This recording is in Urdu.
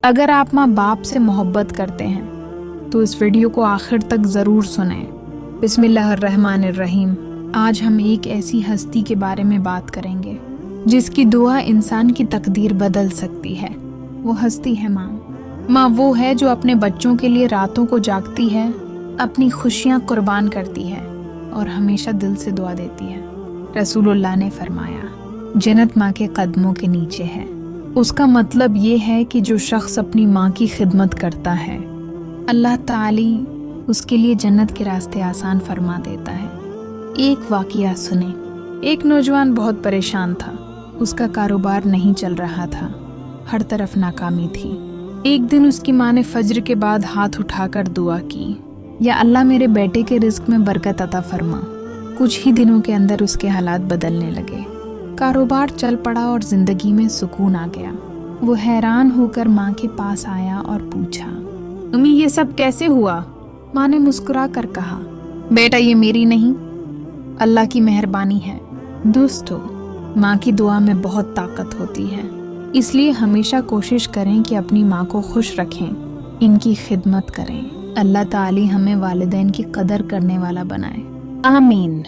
اگر آپ ماں باپ سے محبت کرتے ہیں تو اس ویڈیو کو آخر تک ضرور سنیں۔ بسم اللہ الرحمن الرحیم۔ آج ہم ایک ایسی ہستی کے بارے میں بات کریں گے جس کی دعا انسان کی تقدیر بدل سکتی ہے۔ وہ ہستی ہے ماں۔ ماں وہ ہے جو اپنے بچوں کے لیے راتوں کو جاگتی ہے، اپنی خوشیاں قربان کرتی ہے اور ہمیشہ دل سے دعا دیتی ہے۔ رسول اللہ نے فرمایا، جنت ماں کے قدموں کے نیچے ہے۔ اس کا مطلب یہ ہے کہ جو شخص اپنی ماں کی خدمت کرتا ہے، اللہ تعالی اس کے لیے جنت کے راستے آسان فرما دیتا ہے۔ ایک واقعہ سنیں۔ ایک نوجوان بہت پریشان تھا۔ اس کا کاروبار نہیں چل رہا تھا، ہر طرف ناکامی تھی۔ ایک دن اس کی ماں نے فجر کے بعد ہاتھ اٹھا کر دعا کی، یا اللہ میرے بیٹے کے رزق میں برکت عطا فرما۔ کچھ ہی دنوں کے اندر اس کے حالات بدلنے لگے، کاروبار چل پڑا اور زندگی میں سکون آ گیا۔ وہ حیران ہو کر ماں کے پاس آیا اور پوچھا، امی یہ سب کیسے ہوا؟ ماں نے مسکرا کر کہا، بیٹا یہ میری نہیں، اللہ کی مہربانی ہے۔ دوستو، ماں کی دعا میں بہت طاقت ہوتی ہے، اس لیے ہمیشہ کوشش کریں کہ اپنی ماں کو خوش رکھیں، ان کی خدمت کریں۔ اللہ تعالی ہمیں والدین کی قدر کرنے والا بنائے، آمین۔